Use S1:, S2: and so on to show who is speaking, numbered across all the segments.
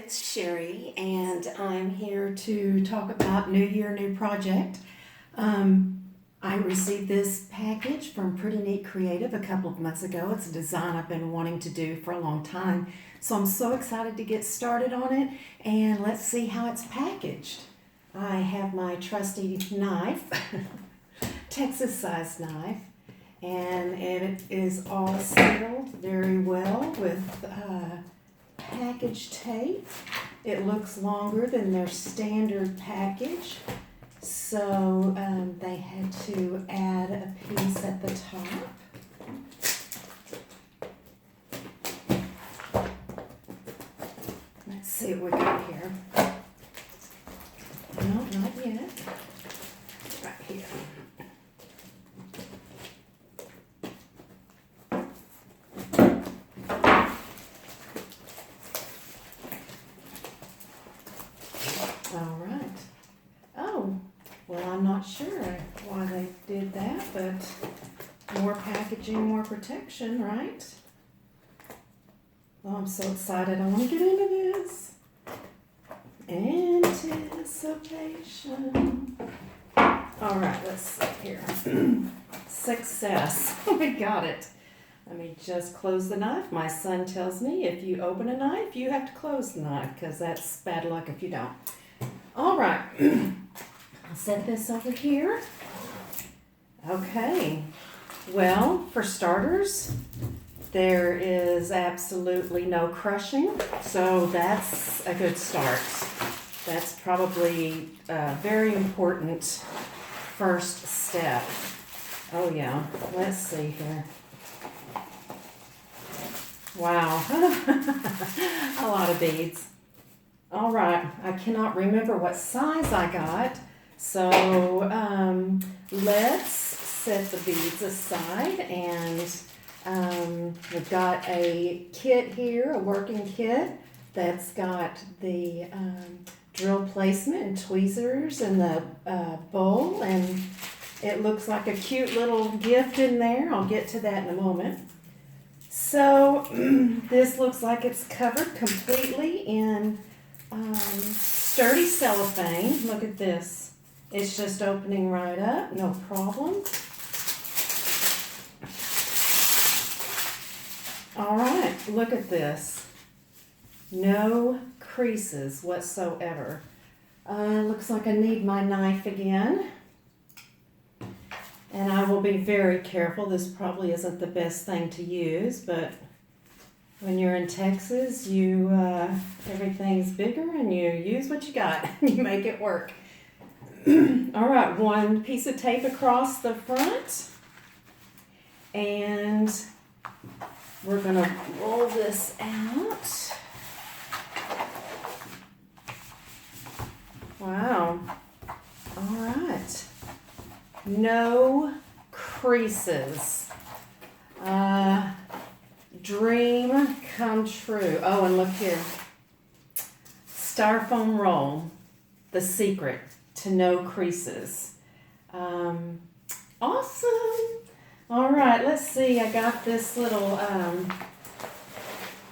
S1: it's Sheri, and I'm here to talk about New Year, New Project. I received this package from Pretty Neat Creative a couple of months ago. It's a design I've been wanting to do for a long time, so I'm so excited to get started on it, and let's see how it's packaged. I have my trusty knife, Texas sized knife, and it is all sealed very well with package tape. It looks longer than their standard package, so they had to add a piece at the top. Let's see what we got here. No, not yet. Right here. All right. Oh, well, I'm not sure why they did that, but more packaging, more protection, right? Oh, I'm so excited. I want to get into this. Anticipation. All right, let's see here. Success. We got it. Let me just close the knife. My son tells me if you open a knife, you have to close the knife because that's bad luck if you don't. All right, I'll set this over here. Okay, well, for starters, there is absolutely no crushing, so that's a good start. That's probably a very important first step. Oh yeah, let's see here. Wow, a lot of beads. All right, I cannot remember what size I got, so let's set the beads aside, and we've got a kit here, a working kit that's got the drill placement and tweezers and the bowl, and it looks like a cute little gift in there. I'll get to that in a moment. So this looks like it's covered completely in sturdy cellophane. Look at this. It's just opening right up, no problem. All right, look at this. No creases whatsoever. Looks like I need my knife again. And I will be very careful. This probably isn't the best thing to use, but when you're in Texas, everything's bigger and you use what you got. You make it work. All right, one piece of tape across the front. And we're gonna roll this out. Wow. All right. No creases. Dream come true. Oh, and look here. Styrofoam roll. The secret to no creases. Awesome. All right, let's see. I got this little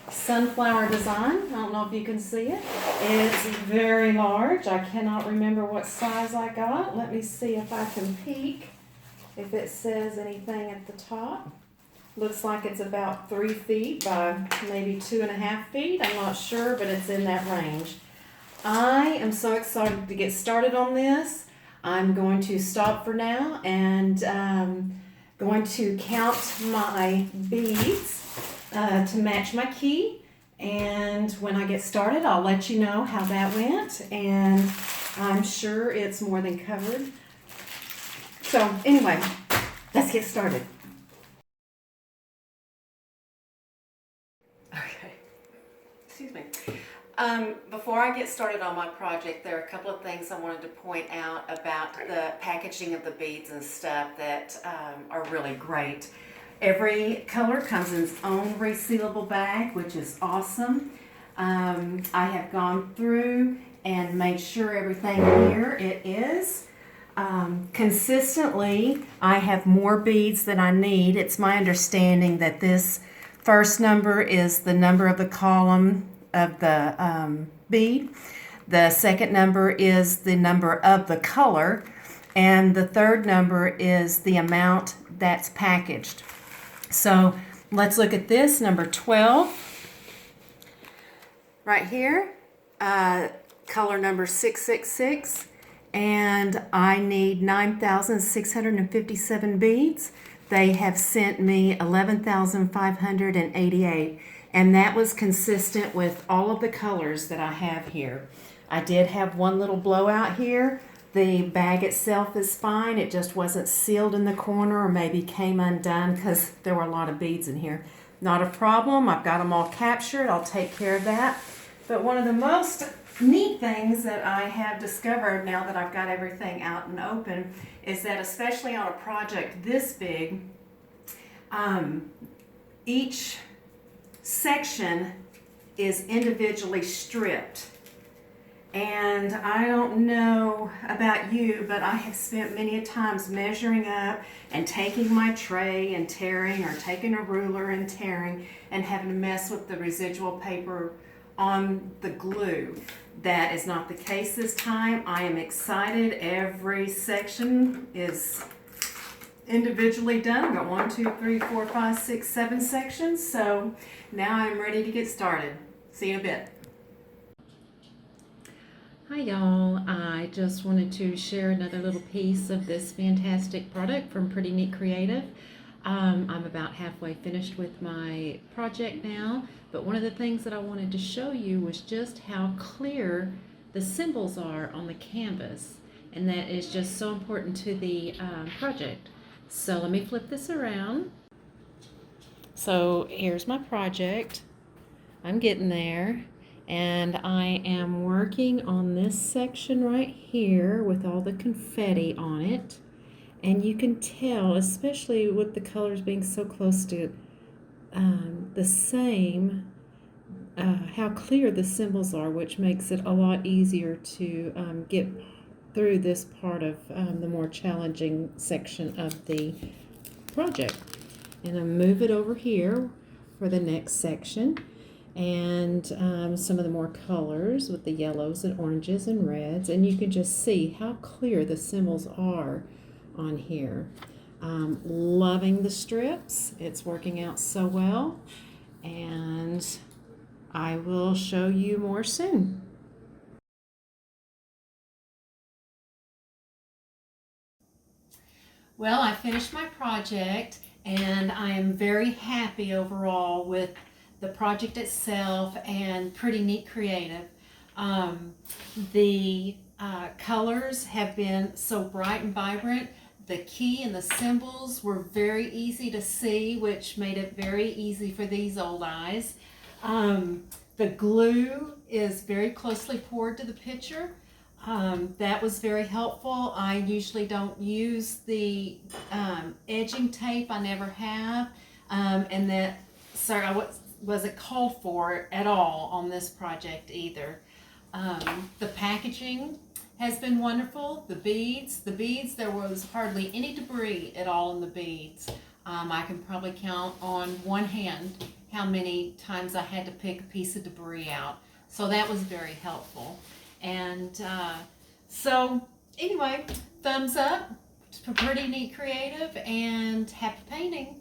S1: sunflower design. I don't know if you can see it. It's very large. I cannot remember what size I got. Let me see if I can peek if it says anything at the top. Looks like it's about 3 feet by maybe 2.5 feet. I'm not sure, but it's in that range. I am so excited to get started on this. I'm going to stop for now and going to count my beads to match my key. And when I get started, I'll let you know how that went. And I'm sure it's more than covered. So anyway, let's get started. Okay, excuse me. Before I get started on my project, there are a couple of things I wanted to point out about the packaging of the beads and stuff that are really great. Every color comes in its own resealable bag, which is awesome. I have gone through and made sure everything here it is. Consistently, I have more beads than I need. It's my understanding that this first number is the number of the column bead. The second number is the number of the color, and the third number is the amount that's packaged. So let's look at this, number 12. Right here, color number 666, and I need 9,657 beads. They have sent me 11,588, and that was consistent with all of the colors that I have here. I did have one little blowout here. The bag itself is fine. It just wasn't sealed in the corner, or maybe came undone because there were a lot of beads in here. Not a problem. I've got them all captured. I'll take care of that. But one of the most neat things that I have discovered now that I've got everything out and open is that, especially on a project this big, each section is individually stripped. And I don't know about you, but I have spent many a times measuring up and taking my tray and tearing, or taking a ruler and tearing, and having to mess with the residual paper on the glue. That is not the case this time. I am excited. Every section is individually done. I've got 1, 2, 3, 4, 5, 6, 7 sections. So now I'm ready to get started. See you in a bit. Hi y'all, I just wanted to share another little piece of this fantastic product from Pretty Neat Creative. I'm about halfway finished with my project now, but one of the things that I wanted to show you was just how clear the symbols are on the canvas, and that is just so important to the project. So let me flip this around. So here's my project. I'm getting there. And I am working on this section right here with all the confetti on it. And you can tell, especially with the colors being so close to the same, how clear the symbols are, which makes it a lot easier to get through this part of the more challenging section of the project. And I'll move it over here for the next section. And some of the more colors with the yellows and oranges and reds, and you can just see how clear the symbols are on here. Loving the strips. It's working out so well, and I will show you more soon. Well, I finished my project, and I am very happy overall with the project itself and Pretty Neat Creative. The colors have been so bright and vibrant. The key and the symbols were very easy to see, which made it very easy for these old eyes. The glue is very closely poured to the picture. That was very helpful. I usually don't use the edging tape. I never have. And that, sorry, I wasn't called for at all on this project either. The packaging has been wonderful. The beads, there was hardly any debris at all in the beads. I can probably count on one hand how many times I had to pick a piece of debris out. So that was very helpful. And so anyway, thumbs up for Pretty Neat Creative, and happy painting.